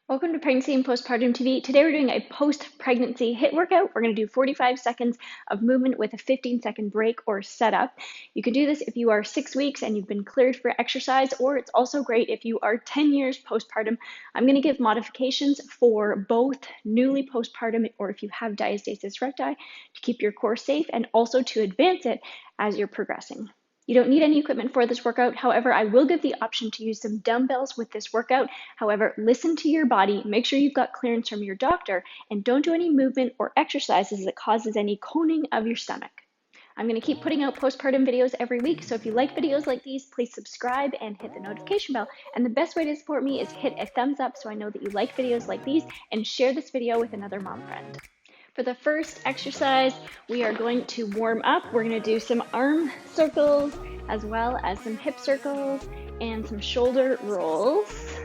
Welcome to Pregnancy and Postpartum TV. Today we're doing a post-pregnancy HIIT workout. We're going to do 45 seconds of movement with a 15-second break or setup. You can do this if you are 6 weeks and you've been cleared for exercise, or it's also great if you are 10 years postpartum. I'm going to give modifications for both newly postpartum or if you have diastasis recti to keep your core safe and also to advance it as you're progressing. You don't need any equipment for this workout. However, I will give the option to use some dumbbells with this workout. However, listen to your body, make sure you've got clearance from your doctor, and don't do any movement or exercises that causes any coning of your stomach. I'm going to keep putting out postpartum videos every week, so if you like videos like these, please subscribe and hit the notification bell. And the best way to support me is hit a thumbs up so I know that you like videos like these, and share this video with another mom friend. For the first exercise, we are going to warm up. We're going to do some arm circles as well as some hip circles and some shoulder rolls.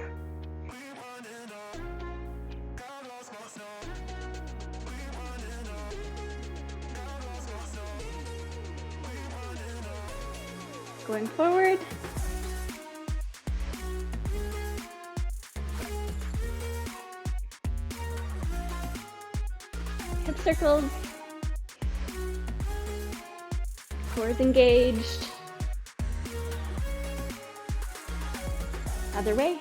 Going forward. Hip circles, core is engaged, other way,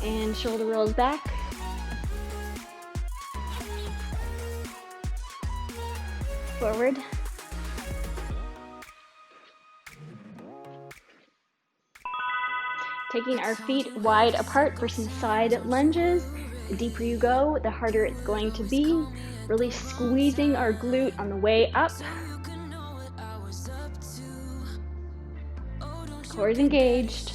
and shoulder rolls back, forward, taking our feet wide apart for some side lunges. The deeper you go, the harder it's going to be. Really squeezing our glute on the way up. Core is engaged.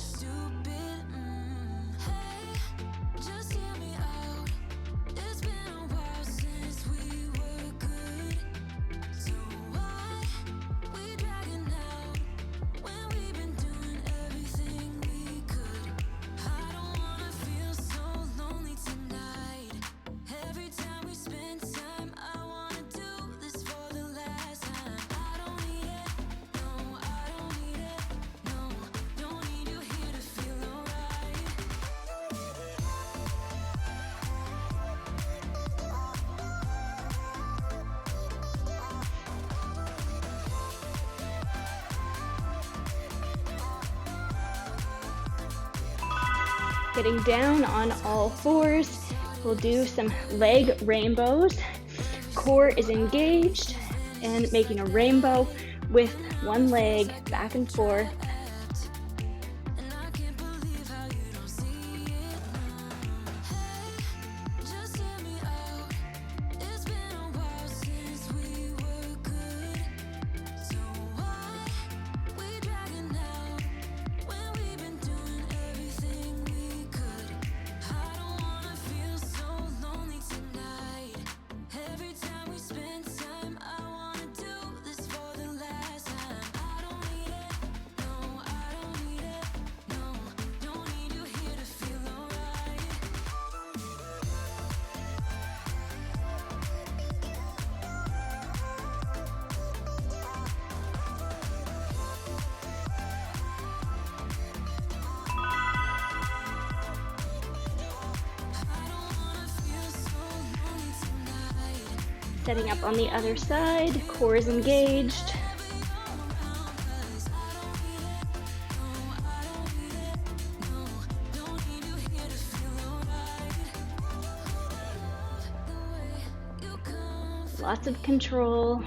Getting down on all fours. We'll do some leg rainbows. Core is engaged and making a rainbow with one leg back and forth. Setting up on the other side, core is engaged. Lots of control.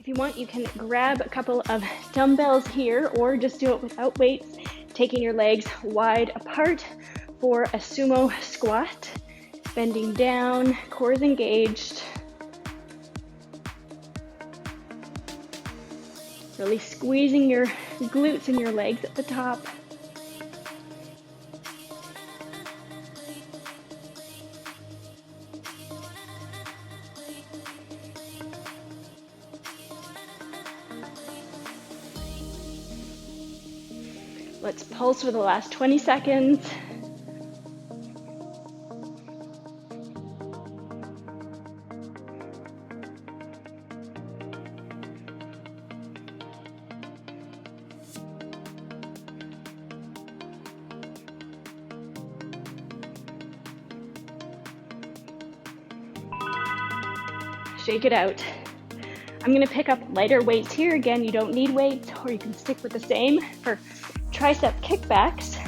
If you want, you can grab a couple of dumbbells here or just do it without weights, taking your legs wide apart for a sumo squat. Bending down, core is engaged. Really squeezing your glutes and your legs at the top. Let's pulse for the last 20 seconds. Shake it out. I'm gonna pick up lighter weights here. Again, you don't need weights, or you can stick with the same for tricep kickbacks.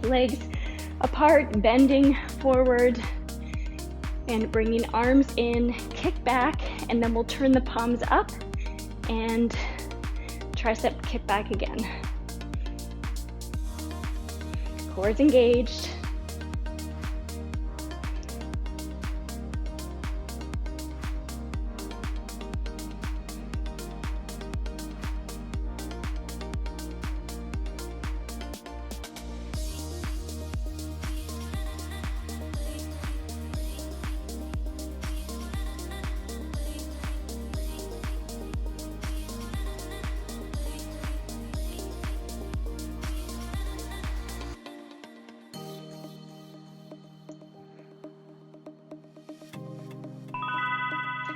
Legs apart, bending forward, and bringing arms in, kick back, and then we'll turn the palms up and tricep kick back again. Core is engaged.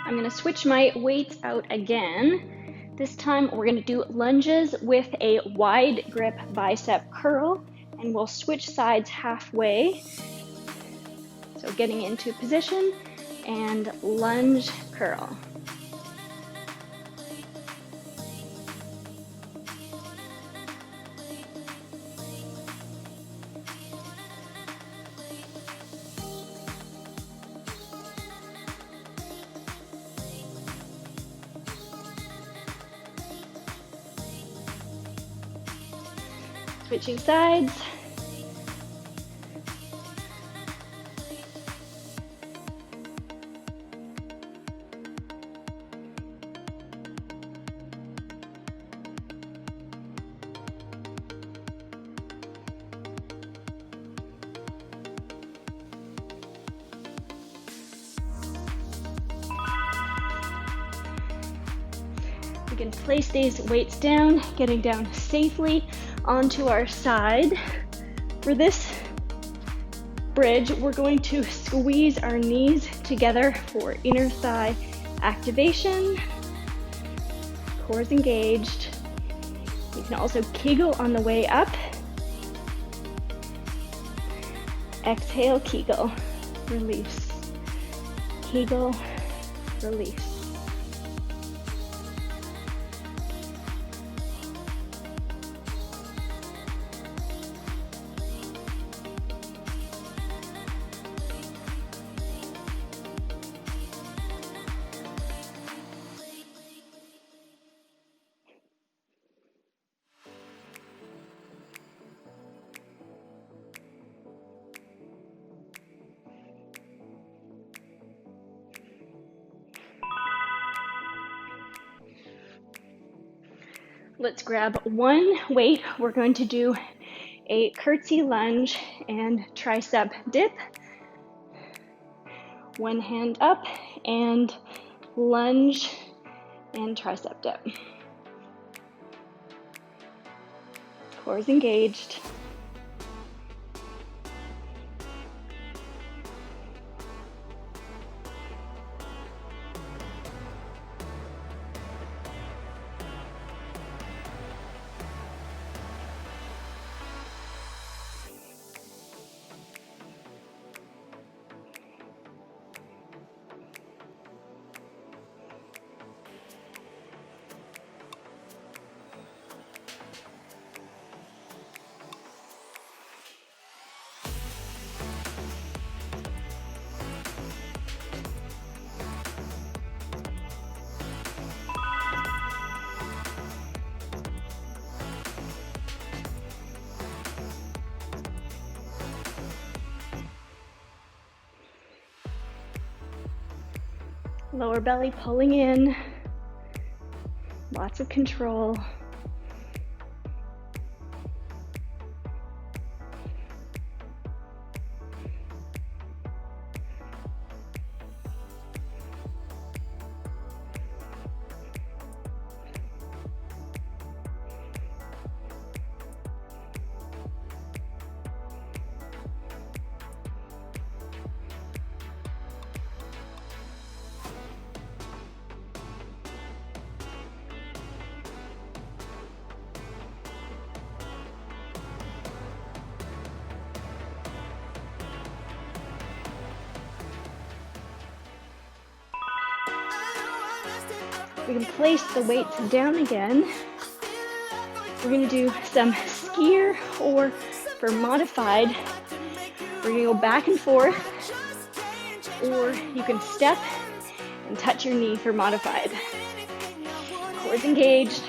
I'm gonna switch my weights out again. This time we're gonna do lunges with a wide grip bicep curl, and we'll switch sides halfway. So getting into position and lunge curl. Switching sides. We can place these weights down, getting down safely onto our side. For this bridge, we're going to squeeze our knees together for inner thigh activation. Core is engaged. You can also Kegel on the way up. Exhale, Kegel, release. Kegel, release. Let's grab one weight. We're going to do a curtsy lunge and tricep dip. One hand up and lunge and tricep dip. Core is engaged. Lower belly pulling in. Lots of control. We can place the weights down again. We're going to do some skier, or for modified, we're going to go back and forth, or you can step and touch your knee for modified. Quads engaged.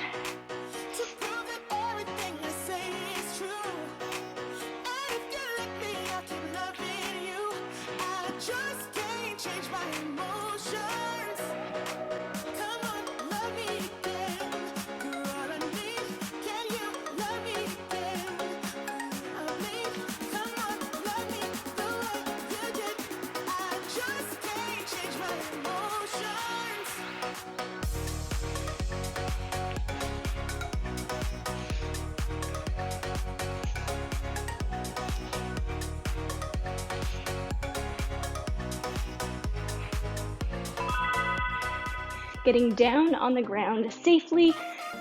Getting down on the ground safely,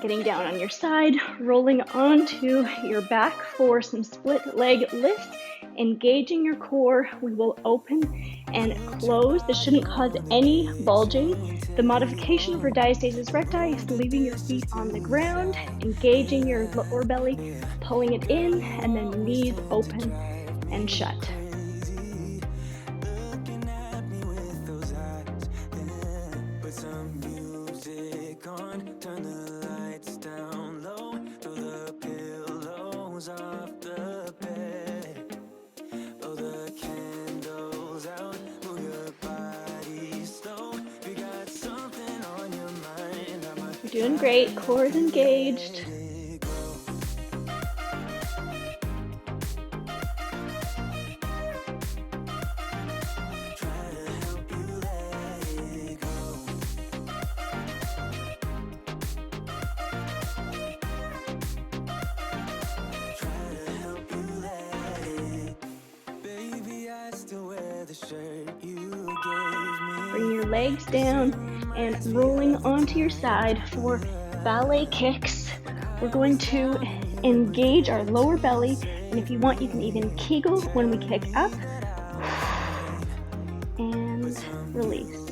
getting down on your side, rolling onto your back for some split leg lifts, engaging your core. We will open and close. This shouldn't cause any bulging. The modification for diastasis recti is leaving your feet on the ground, engaging your lower belly, pulling it in, and then knees open and shut. You're doing great, core is engaged. Bring your legs down and rolling onto your side for Ballet Kicks. We're going to engage our lower belly, and if you want, you can even Kegel when we kick up. And release.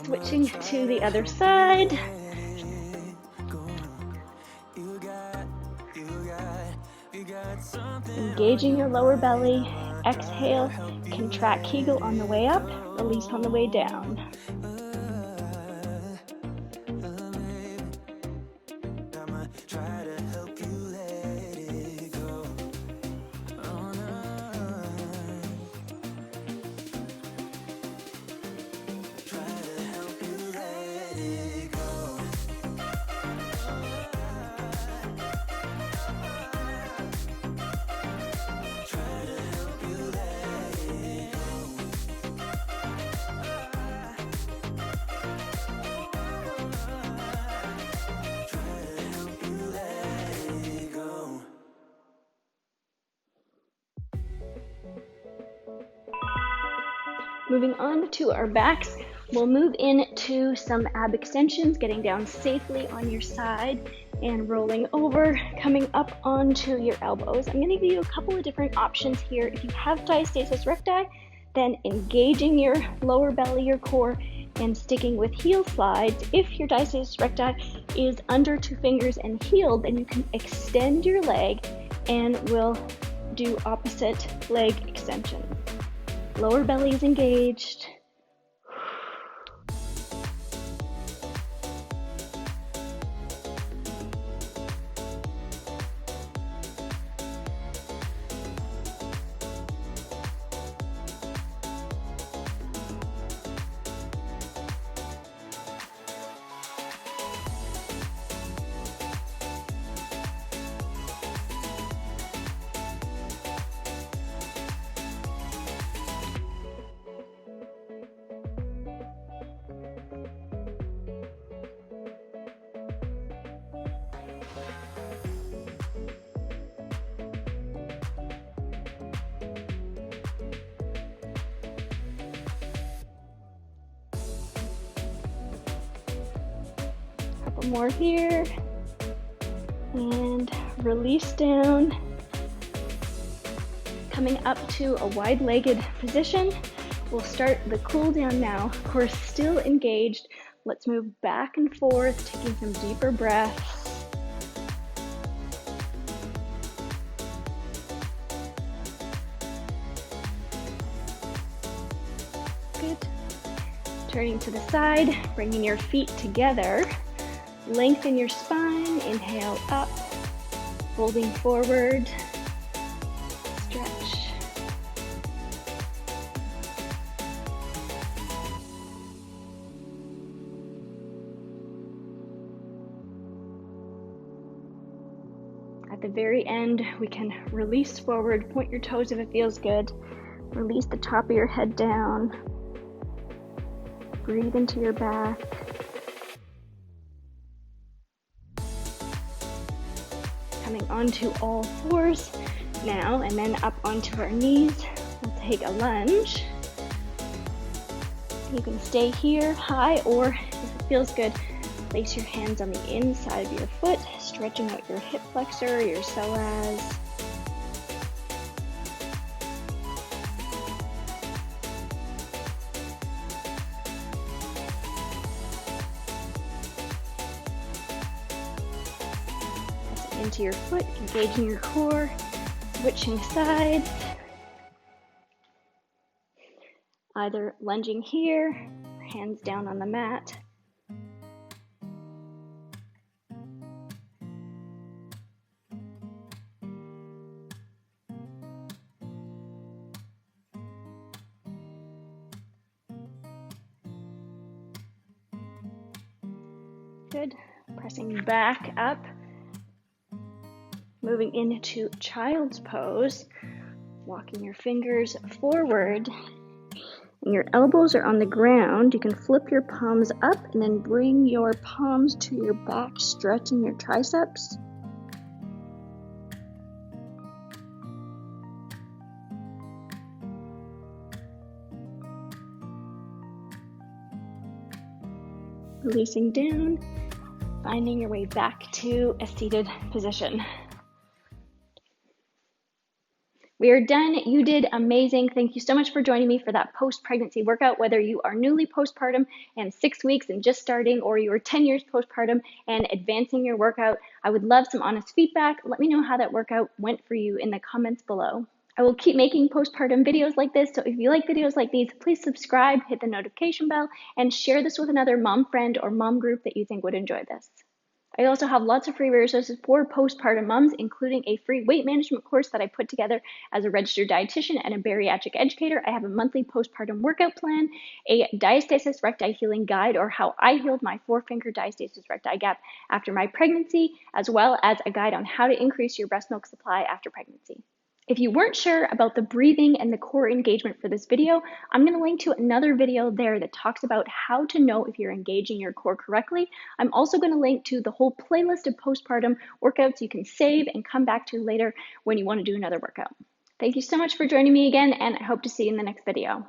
Switching to the other side. Engaging your lower belly. Exhale, contract Kegel on the way up, release on the way down. Moving on to our backs, We'll move into some ab extensions, getting down safely on your side and rolling over, coming up onto your elbows. I'm going to give you a couple of different options here. If you have diastasis recti, then engaging your lower belly, your core, and sticking with heel slides. If your diastasis recti is under 2 fingers and healed, then you can extend your leg and we'll do opposite leg extension. Lower belly is engaged. Couple more here, and release down, coming up to a wide-legged position. We'll start the cool down now. Core still engaged. Let's move back and forth, taking some deeper breaths. Good. Turning to the side, bringing your feet together. Lengthen your spine, inhale up, folding forward, stretch. At the very end, we can release forward, point your toes if it feels good, release the top of your head down, breathe into your back. Coming onto all fours now, and then up onto our knees. We'll take a lunge. You can stay here high, or if it feels good, place your hands on the inside of your foot, stretching out your hip flexor, your psoas. Into your foot, engaging your core, switching sides, either lunging here, hands down on the mat. Good, pressing back up. Moving into child's pose, walking your fingers forward, and your elbows are on the ground. You can flip your palms up and then bring your palms to your back, stretching your triceps. Releasing down, finding your way back to a seated position. We are done. You did amazing. Thank you so much for joining me for that post-pregnancy workout, whether you are newly postpartum and 6 weeks and just starting, or you are 10 years postpartum and advancing your workout. I would love some honest feedback. Let me know how that workout went for you in the comments below. I will keep making postpartum videos like this, so if you like videos like these, please subscribe, hit the notification bell, and share this with another mom friend or mom group that you think would enjoy this. I also have lots of free resources for postpartum moms, including a free weight management course that I put together as a registered dietitian and a bariatric educator. I have a monthly postpartum workout plan, a diastasis recti healing guide, or how I healed my 4-finger diastasis recti gap after my pregnancy, as well as a guide on how to increase your breast milk supply after pregnancy. If you weren't sure about the breathing and the core engagement for this video, I'm going to link to another video there that talks about how to know if you're engaging your core correctly. I'm also going to link to the whole playlist of postpartum workouts you can save and come back to later when you want to do another workout. Thank you so much for joining me again, and I hope to see you in the next video.